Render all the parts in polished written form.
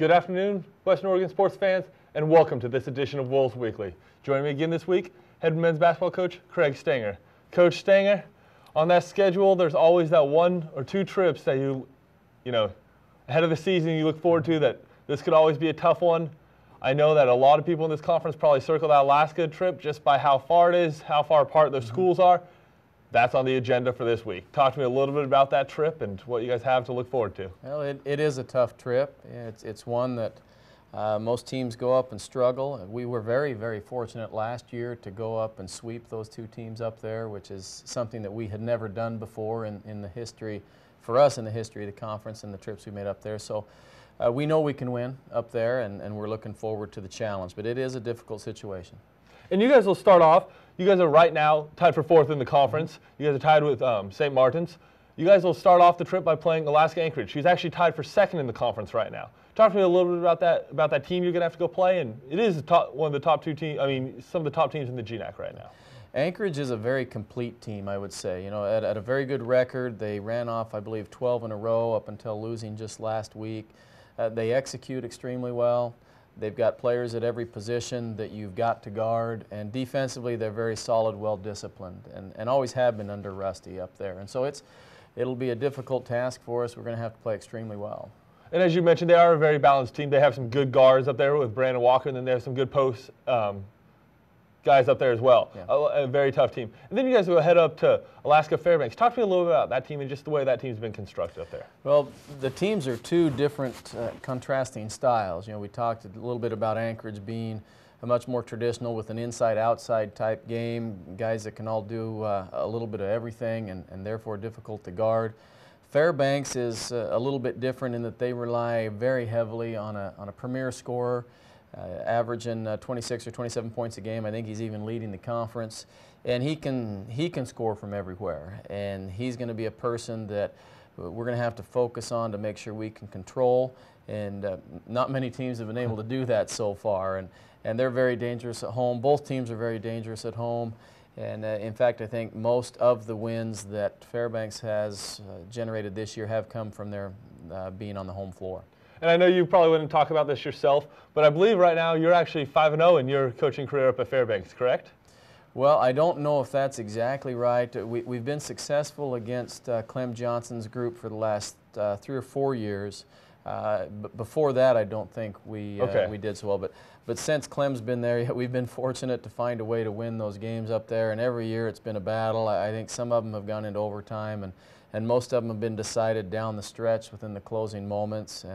Good afternoon, Western Oregon sports fans, and welcome to this edition of Wolves Weekly. Joining me again this week, head men's basketball coach Craig Stanger. Coach Stanger, on that schedule, there's always that 1 or 2 trips that you know, ahead of the season you look forward to that this could always be a tough one. I know that a lot of people in this conference probably circle that Alaska trip just by how far it is, how far apart those schools are. That's on the agenda for this week. Talk to me a little bit about that trip and what you guys have to look forward to. Well, it is a tough trip. It's one that most teams go up and struggle. We were very, very fortunate last year to go up and sweep those 2 teams up there, which is something that we had never done before in the history, for us in the history of the conference and the trips we made up there. So we know we can win up there, and we're looking forward to the challenge. But it is a difficult situation. And you guys will start off. You guys are right now tied for 4th in the conference. You guys are tied with St. Martin's. You guys will start off the trip by playing Alaska Anchorage. She's actually tied for 2nd in the conference right now. Talk to me a little bit about that team you're going to have to go play. And it is one of the top 2 teams. I mean, some of the top teams in the GNAC right now. Anchorage is a very complete team, I would say. You know, at a very good record. They ran off, I believe, 12 in a row up until losing just last week. They execute extremely well. They've got players at every position that you've got to guard, and defensively they're very solid, well-disciplined, and always have been under Rusty up there. And so it'll be a difficult task for us. We're going to have to play extremely well. And as you mentioned, they are a very balanced team. They have some good guards up there with Brandon Walker, and then they have some good post guys up there as well. Yeah. A very tough team. And then you guys will head up to Alaska Fairbanks. Talk to me a little bit about that team and just the way that team's been constructed up there. Well, the teams are 2 different contrasting styles. You know, we talked a little bit about Anchorage being a much more traditional with an inside-outside type game, guys that can all do a little bit of everything and therefore difficult to guard. Fairbanks is a little bit different in that they rely very heavily on a premier scorer, averaging 26 or 27 points a game. I think he's even leading the conference, and he can score from everywhere. And he's going to be a person that we're going to have to focus on to make sure we can control. And not many teams have been able to do that so far. And they're very dangerous at home. Both teams are very dangerous at home. And in fact, I think most of the wins that Fairbanks has generated this year have come from their being on the home floor. And I know you probably wouldn't talk about this yourself, but I believe right now you're actually 5-0 in your coaching career up at Fairbanks, correct? Well, I don't know if that's exactly right. We've been successful against Clem Johnson's group for the last 3 or 4 years. But before that, I don't think we did so well. But since Clem's been there, we've been fortunate to find a way to win those games up there. And every year it's been a battle. I think some of them have gone into overtime, and most of them have been decided down the stretch within the closing moments.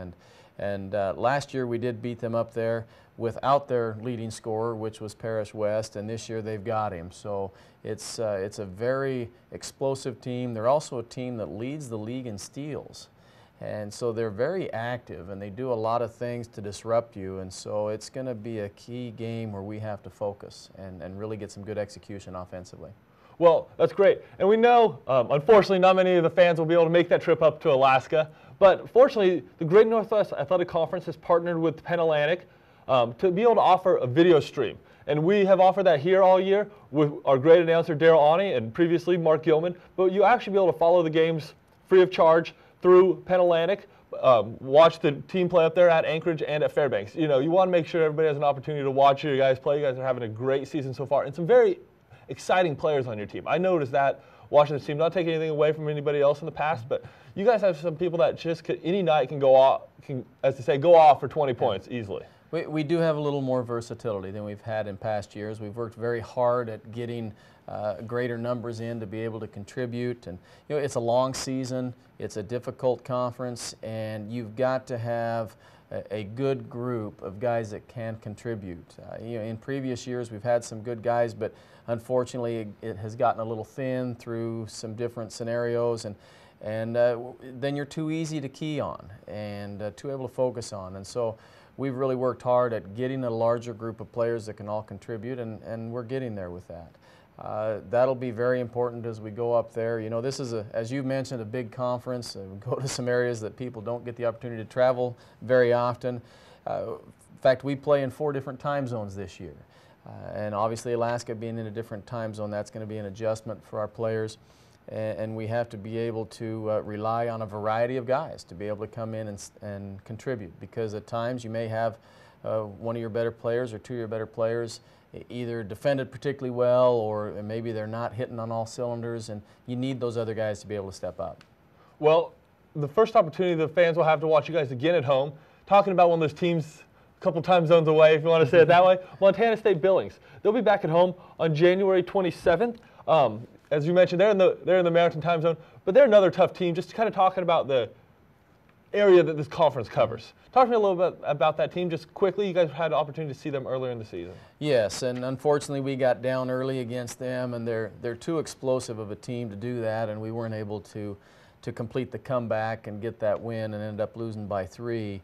And last year we did beat them up there without their leading scorer, which was Parrish West, and this year they've got him. So it's a very explosive team. They're also a team that leads the league in steals. And so they're very active, and they do a lot of things to disrupt you. And so it's going to be a key game where we have to focus and really get some good execution offensively. Well, that's great. And we know, unfortunately, not many of the fans will be able to make that trip up to Alaska. But fortunately, the Great Northwest Athletic Conference has partnered with Penn Atlantic to be able to offer a video stream. And we have offered that here all year with our great announcer, Daryl Awney, and previously Mark Gilman. But you actually be able to follow the games free of charge through Penn Atlantic. Watch the team play up there at Anchorage and at Fairbanks. You know, you want to make sure everybody has an opportunity to watch you guys play. You guys are having a great season so far, and some very exciting players on your team. I noticed that watching this team, not taking anything away from anybody else in the past, but you guys have some people that just any night can go off, as they say, go off for 20 points easily. We do have a little more versatility than we've had in past years. We've worked very hard at getting greater numbers in to be able to contribute. And you know, it's a long season, it's a difficult conference, and you've got to have a good group of guys that can contribute. You know, in previous years we've had some good guys, but unfortunately it has gotten a little thin through some different scenarios, and then you're too easy to key on and too able to focus on. And so we've really worked hard at getting a larger group of players that can all contribute, and we're getting there with that. That'll be very important as we go up there. You know, this is, as you mentioned, a big conference. We go to some areas that people don't get the opportunity to travel very often. In fact, we play in 4 different time zones this year. And obviously Alaska being in a different time zone, that's going to be an adjustment for our players. and we have to be able to rely on a variety of guys to be able to come in and contribute, because at times you may have one of your better players or two of your better players either defended particularly well, or maybe they're not hitting on all cylinders, and you need those other guys to be able to step up. Well, the first opportunity the fans will have to watch you guys again at home, talking about one of those teams a couple time zones away, if you want to say it that way, Montana State Billings. They'll be back at home on January 27th. As you mentioned, they're in the Mountain Time Zone, but they're another tough team. Just kind of talking about the area that this conference covers. Talk to me a little bit about that team just quickly. You guys had an opportunity to see them earlier in the season. Yes, and unfortunately we got down early against them, and they're too explosive of a team to do that, and we weren't able to complete the comeback and get that win, and ended up losing by 3.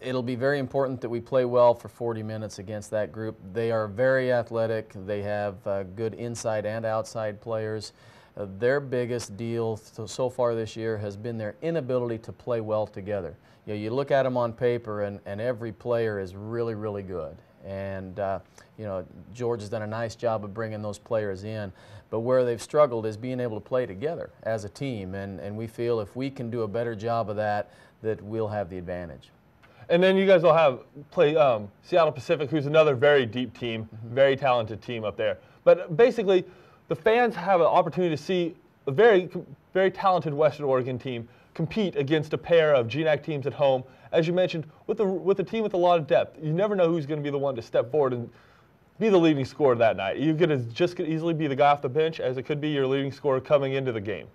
It'll be very important that we play well for 40 minutes against that group. They are very athletic. They have good inside and outside players. Their biggest deal so far this year has been their inability to play well together. You look at them on paper, and every player is really, really good. And George has done a nice job of bringing those players in. But where they've struggled is being able to play together as a team. And we feel if we can do a better job of that, that we'll have the advantage. And then you guys will play Seattle Pacific, who's another very deep team, very talented team up there. But basically, the fans have an opportunity to see a very, very talented Western Oregon team compete against a pair of GNAC teams at home. As you mentioned, with a team with a lot of depth, you never know who's going to be the one to step forward and be the leading scorer that night. You could just easily be the guy off the bench, as it could be your leading scorer coming into the game.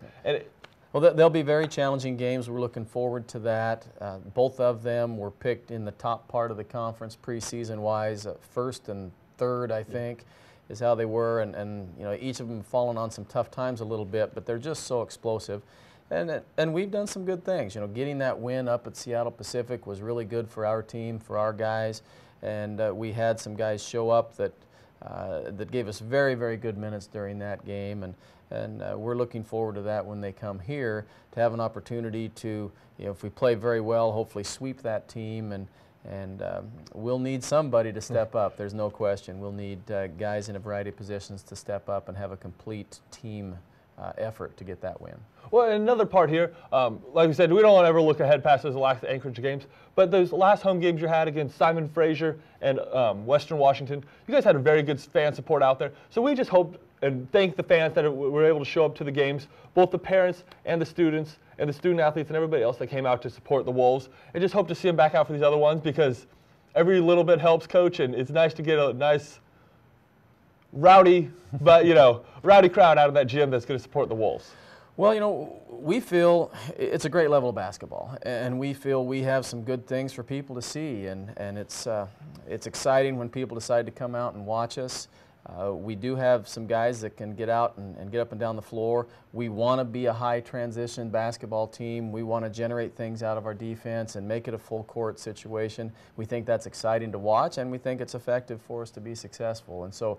Well, they'll be very challenging games. We're looking forward to that. Both of them were picked in the top part of the conference preseason-wise. First and third, I think, is how they were. And each of them fallen on some tough times a little bit, but they're just so explosive. And we've done some good things. Getting that win up at Seattle Pacific was really good for our team, for our guys. And we had some guys show up that gave us very, very good minutes during that game. And we're looking forward to that when they come here, to have an opportunity to, if we play very well, hopefully sweep that team. And we'll need somebody to step up. There's no question. We'll need guys in a variety of positions to step up and have a complete team effort to get that win. Well, another part here, like we said, we don't want to ever look ahead past those last Anchorage games, but those last home games you had against Simon Fraser and Western Washington, you guys had a very good fan support out there. So we just hope and thank the fans that were able to show up to the games, both the parents and the students and the student athletes and everybody else that came out to support the Wolves, and just hope to see them back out for these other ones, because every little bit helps, Coach, and it's nice to get a nice rowdy, but rowdy crowd out of that gym that's going to support the Wolves. Well, we feel it's a great level of basketball, and we feel we have some good things for people to see, and it's exciting when people decide to come out and watch us. We do have some guys that can get out and get up and down the floor. We want to be a high transition basketball team. We want to generate things out of our defense and make it a full court situation. We think that's exciting to watch, and we think it's effective for us to be successful. And so,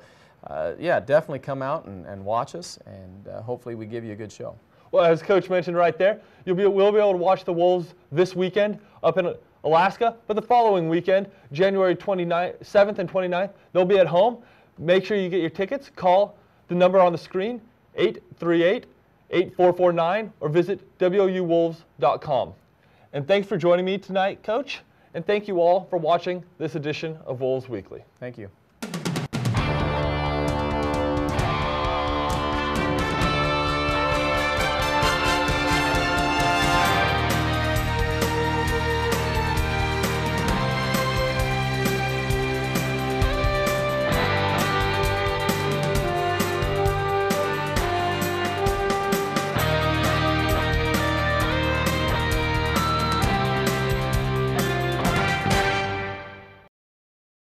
yeah, definitely come out and watch us, and hopefully we give you a good show. Well, as Coach mentioned right there, we'll be able to watch the Wolves this weekend up in Alaska, but the following weekend, January 7th and 29th, they'll be at home. Make sure you get your tickets. Call the number on the screen, 838-8449, or visit WOUWolves.com. And thanks for joining me tonight, Coach, and thank you all for watching this edition of Wolves Weekly. Thank you.